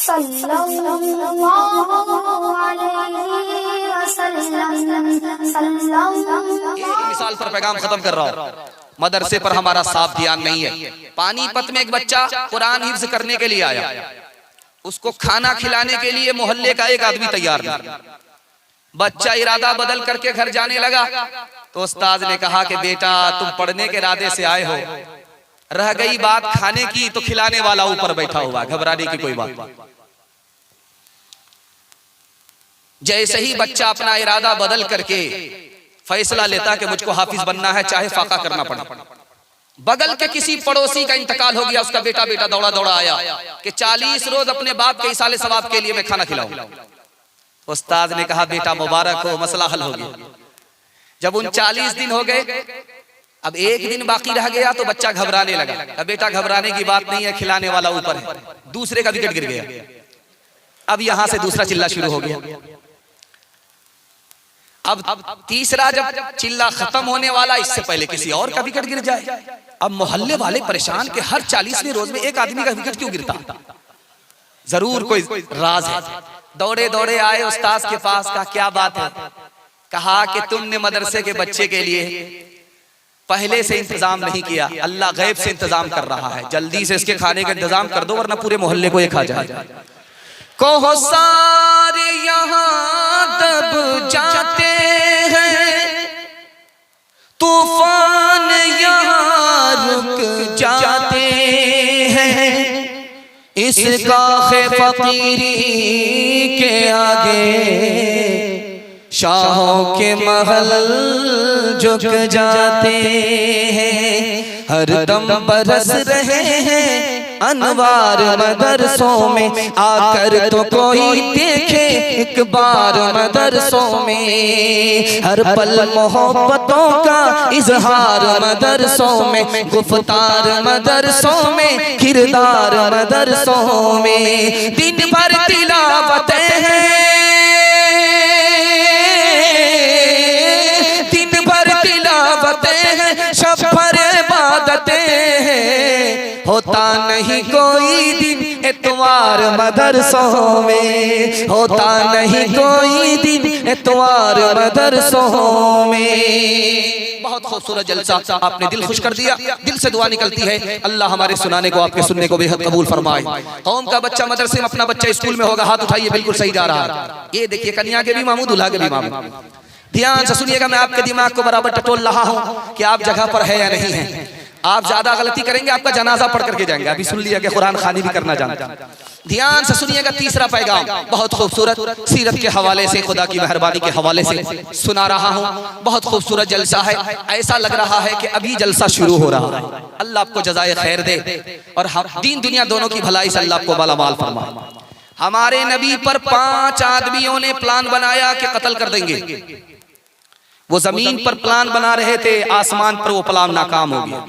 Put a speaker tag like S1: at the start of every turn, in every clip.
S1: सल्लल्लाहु अलैहि वसल्लम।
S2: एक मिसाल पर पैगाम खत्म कर रहा हूँ। मदरसे पर हमारा साफ ध्यान नहीं है। पानीपत में एक बच्चा कुरान हिफ्ज करने के लिए आया, उसको खाना खिलाने के लिए मोहल्ले का एक आदमी तैयार नहीं। बच्चा इरादा बदल करके घर जाने लगा तो उस्ताद ने कहा कि बेटा तुम पढ़ने के इरादे से आए हो, रह गई बात खाने की तो खिलाने वाला ऊपर बैठा हुआ, घबराने की कोई बात नहीं। जैसे ही बच्चा अपना इरादा बदल करके फैसला लेता कि मुझको हाफिज बनना है चाहे फाका करना पड़े, बगल के किसी पड़ोसी का इंतकाल हो गया, उसका बेटा दौड़ा दौड़ा आया कि 40 रोज अपने बाप के इसाले सवाब के लिए मैं खाना खिलाऊं। उस्ताद ने कहा बेटा मुबारक हो, मसला हल हो गया। जब उन 40 दिन हो गए, अब एक दिन बाकी रह गया तो बच्चा घबराने लगा। अब बेटा घबराने की बात नहीं है, खिलाने वाला ऊपर है। दूसरे का विकेट गिर गया। अब यहां से दूसरा चिल्ला शुरू हो गया। अब तीसरा जब चिल्ला खत्म होने वाला, इससे पहले किसी और का विकेट गिर जाए। अब मोहल्ले वाले परेशान कि हर 40वें रोज में एक आदमी का विकेट क्यों गिरता, जरूर कोई राज है। दौड़े दौड़े आए उस्ताद के पास, कहा क्या बात है? कहा कि तुमने मदरसे के बच्चे के लिए पहले से इंतजाम नहीं किया, अल्लाह गैब से इंतजाम कर रहा है, जल्दी से इसके खाने का इंतजाम कर दो वरना पूरे मोहल्ले को ये खा जाए। को सारे यहाँ दब जाते हैं, तूफान यहाँ रुक जाते हैं, इस काखे फकीरी के आगे शाहों के महल झुक जाते हैं। हर दम बरस रहे हैं अनवार मदरसों में, आकर तो कोई देखे एक बार मदरसों में। हर पल मोहब्बतों का इजहार मदरसों में, गुफ्तार मदरसों में, किरदार मदरसों में। दिन भर तिलावतें हैं, शब भर इबादतें हैं, होता नहीं कोई दिन एतवार मदरसों में, होता नहीं कोई दिन एतवार मदरसों में। बहुत खूबसूरत जलसा, आपने दिल खुश कर दिया। दिल से दुआ निकलती है अल्लाह हमारे सुनाने को आपके सुनने को बेहद कबूल फरमाए। कौम का बच्चा मदरसे में, अपना बच्चा स्कूल में होगा, हाथ उठाइए, बिल्कुल सही जा रहा है। ये देखिए कन्या के भी मामू, दूल्हा के भी मामू। ध्यान से सुनिएगा, मैं आपके दिमाग को बराबर टटोल रहा हूं कि आप जगह पर है या नहीं है। आप ज्यादा गलती करेंगे आपका जनाजा पढ़ करके जाएंगे। अभी सुन लिया कि कुरान खानी भी करना जानता। ध्यान से सुनिएगा, तीसरा पैगाम बहुत खूबसूरत सीरत के हवाले से, खुदा की मेहरबानी के हवाले से सुना रहा हूं। बहुत खूबसूरत जलसा है, ऐसा लग रहा है कि अभी जलसा शुरू हो रहा है। अल्लाह आपको जज़ाए खैर दे और दीन दुनिया दोनों की भलाई से अल्लाह आपको मालामाल फरमाए। हमारे नबी पर 5 आदमियों ने प्लान बनाया कि कत्ल कर देंगे। वो जमीन पर प्लान बना रहे थे, आसमान पर वो प्लान नाकाम हो गया।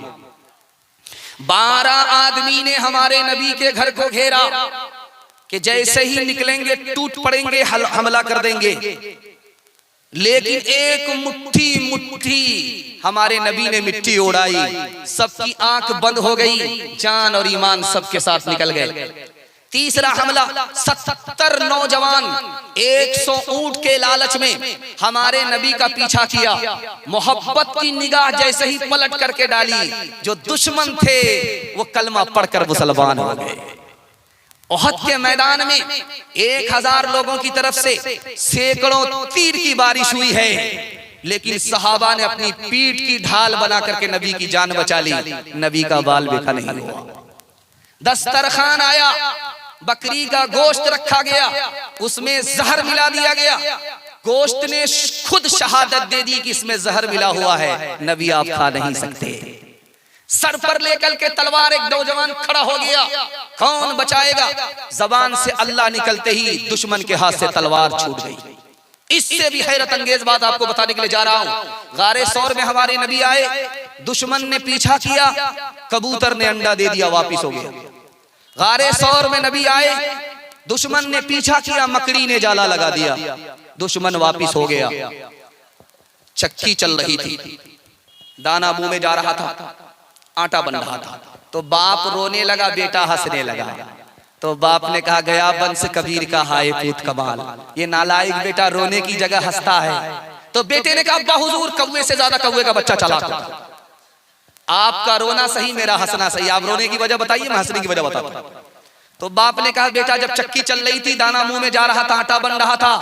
S2: 12 आदमी ने हमारे नबी के घर को घेरा कि जैसे ही निकलेंगे टूट पड़ेंगे, हमला कर देंगे। लेकिन एक मुट्ठी हमारे नबी ने मिट्टी उड़ाई, सबकी आंख बंद हो गई, जान और ईमान सबके साथ निकल गए। तीसरा हमला, 70 नौजवान 100 ऊंट के लालच में हमारे नबी का पीछा किया। मोहब्बत की निगाह जैसे ही पलट करके डाली, जो दुश्मन थे वो कलमा पढ़कर मुसलमान हो गए। ओहद के मैदान में 1000 लोगों की तरफ से सैकड़ों तीर की बारिश हुई है, लेकिन सहाबा ने अपनी पीठ की ढाल बना करके नबी की जान बचा ली। नबी का बाल बेखा नहीं हुआ। दस्तरखान आया, बकरी का गोश्त रखा गया, उसमें जहर मिला दिया गया। गोश्त ने खुद शहादत दे दी कि इसमें जहर मिला हुआ है, नबी आप खा नहीं सकते। सर पर लेकर के तलवार एक नौजवान खड़ा हो गया, कौन बचाएगा? जबान से अल्लाह निकलते ही दुश्मन के हाथ से तलवार छूट गई। इससे भी हैरत अंगेज बात आपको बताने के लिए जा रहा हूं। गारे सौर में हमारे नबी आए, दुश्मन ने पीछा किया, कबूतर ने अंडा दे दिया, वापिस हो गया। गारे सौर में नबी आए, दुश्मन ने पीछा किया, मकड़ी ने जाला लगा दिया, दुश्मन वापिस हो गया। चक्की चल रही थी, दाना मुंह में जा रहा था, आटा बन रहा था, तो बाप रोने लगा, बेटा हंसने लगा। तो बाप ने कहा गया बंस कबीर का हाय पूत कमाल, ये नालायक बेटा रोने की जगह हंसता है। तो बेटे ने कहा अब्बा हुजूर कौवे से ज्यादा कौवे का बच्चा चला था, आपका रोना सही मेरा हंसना सही, आप रोने की वजह बताइए मैं हंसने की वजह बताता हूं। तो बाप ने कहा बेटा जब चक्की चल रही थी, दाना मुंह में जा रहा था, आटा बन रहा था,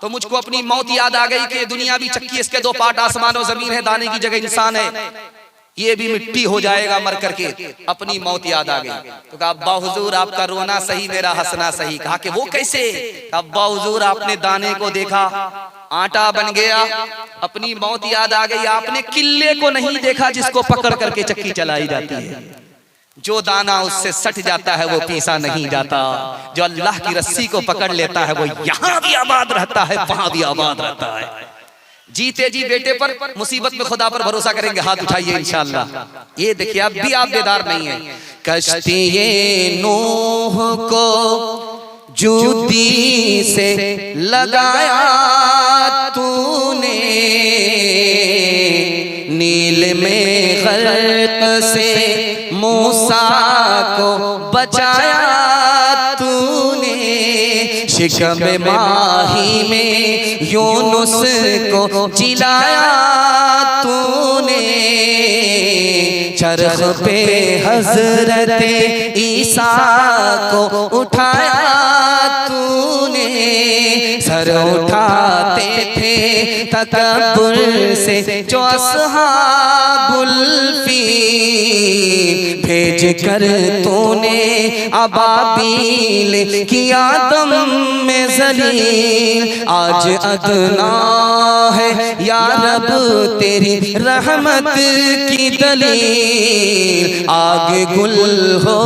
S2: तो मुझको अपनी मौत याद आ गई कि दुनिया भी चक्की, इसके दो पार्ट आसमान और जमीन है, दाने की जगह इंसान है, ये भी मिट्टी हो जाएगा मर करके, अपनी मौत याद आ गई। तो कहा अब्बा हुजूर आपका रोना सही मेरा हंसना सही। कहा कि वो कैसे? अब्बा हुजूर आपने दाने को देखा, आटा बन गया, अपनी मौत याद आ गई, आपने किले को नहीं देखा जिसको पकड़ करके चक्की चलाई जाती है, जो दाना उससे सट जाता है वो पीसा नहीं जाता, जो अल्लाह की रस्सी को पकड़ लेता है वो यहाँ भी आबाद रहता है वहां भी आबाद रहता है। जीते जी बेटे पर, मुसीबत में खुदा पर भरोसा करेंगे, हाथ उठाइए इंशाअल्लाह। ये देखिए अब भी आप बेदार नहीं है। कश्ती नूह को जूती से लगाया तूने, नील में गर्क से मूसा को बचाया तूने, शिकम माही में यूनुस को जिलाया तूने, चरख पे हजरत ईसा को उठाया तूने, सर उठाते थे तकब्बुर से जो अस्हाबुल फील, भेज कर तूने अबाबील की आदम में जलील, आज अदना है या रब तेरी रहमत की दलील, आग गुल हो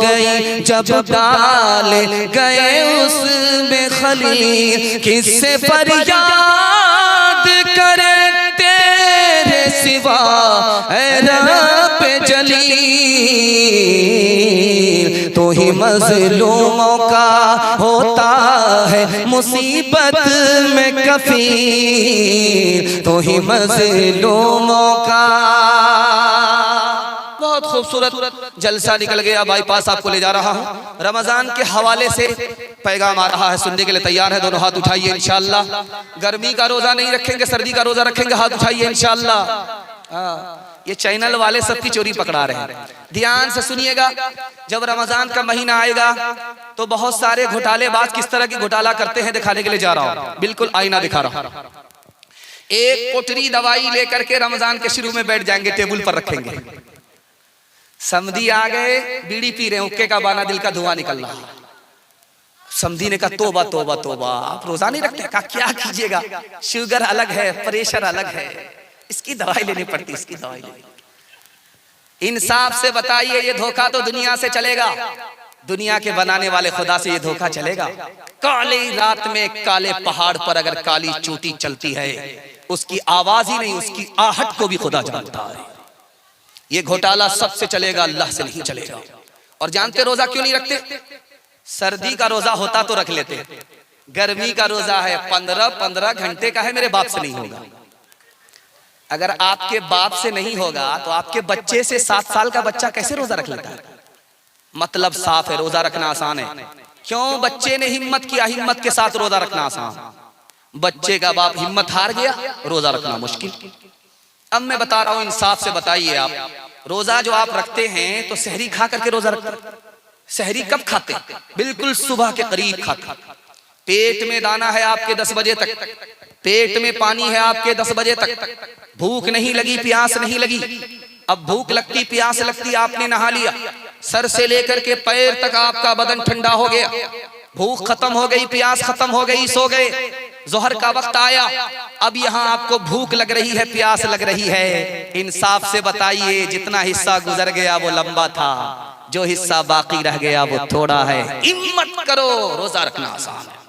S2: गई जब डाल गए उसमें खलील, किससे फरियाद करे तेरे सिवा ऐ रब जलील, तो ही मज़लूमों का होता है मुसीबत में कफील, तो ही मज़लूमों का। बहुत खूबसूरत जलसा निकल गया, बाईपास आपको ले जा रहा हूँ। रमजान के हवाले से पैगाम आ रहा है, सुनने के लिए तैयार है? दोनों हाथ उठाइए इंशाअल्लाह। गर्मी का रोजा नहीं रखेंगे, सर्दी का रोजा रखेंगे, हाथ उठाइए इंशाअल्लाह। ये चैनल वाले सबकी चोरी पकड़ा रहे हैं, ध्यान से सुनिएगा। जब रमजान का महीना आएगा तो बहुत सारे घोटालेबाज किस तरह की घोटाला करते हैं दिखाने के लिए जा रहा हूँ। बिल्कुल आईना दिखा रहा हूँ। एक कोटरी दवाई लेकर के रमजान के शुरू में बैठ जाएंगे, टेबल पर रखेंगे, समधी आ गए, बीड़ी पी रहे हैं, हुक्के का बाना, दिल का धुआं निकल रहा। समधी ने कहा तोबा तोबा तोबा, आप रोजा नहीं रखते? कहा क्या कीजिएगा, शुगर अलग है, प्रेशर अलग है, इसकी दवाई लेनी पड़ती, इसकी दवाई लेनी। इंसाफ से बताइए, ये धोखा तो दुनिया से चलेगा, दुनिया के बनाने वाले खुदा से ये धोखा चलेगा? काली रात में काले पहाड़ पर अगर काली चोटी चलती है, उसकी आवाज ही नहीं, उसकी आहट को भी खुदा जानता है। ये घोटाला सबसे चलेगा, अल्लाह से नहीं चलेगा। और जानते रोजा क्यों नहीं रखते? सर्दी का रोजा होता तो रख लेते, गर्मी का रोजा है, 15-15 घंटे का है, मेरे बाप से नहीं होगा। अगर आपके बाप से नहीं होगा तो आपके बच्चे से 7 साल का बच्चा कैसे रोजा रख लेता है? मतलब साफ है, रोजा रखना आसान है। क्यों? बच्चे ने हिम्मत किया, हिम्मत के साथ रोजा रखना आसान। बच्चे का बाप हिम्मत हार गया, रोजा रखना मुश्किल। अब मैं बता रहा हूं, इंसाफ से बताइए, आप रोजा जो आप रखते हैं तो सहरी खा करके रोजा रखते हैं। सहरी कब खाते? बिल्कुल सुबह के करीब खाते। पेट में दाना है आपके 10 बजे तक, पेट में पानी है आपके 10 बजे तक, भूख नहीं लगी, प्यास नहीं लगी। अब भूख लगती, प्यास लगती, आपने नहा लिया, सर से लेकर के पैर तक आपका बदन ठंडा हो गया, भूख खत्म हो गई, प्यास खत्म हो गई, सो गए। जोहर का वक्त आया, अब यहाँ आपको भूख लग रही है, प्यास लग रही है। इंसाफ से बताइए, जितना हिस्सा गुजर गया वो लंबा था, जो हिस्सा बाकी रह गया वो थोड़ा है। हिम्मत करो, रोजा रखना आसान है।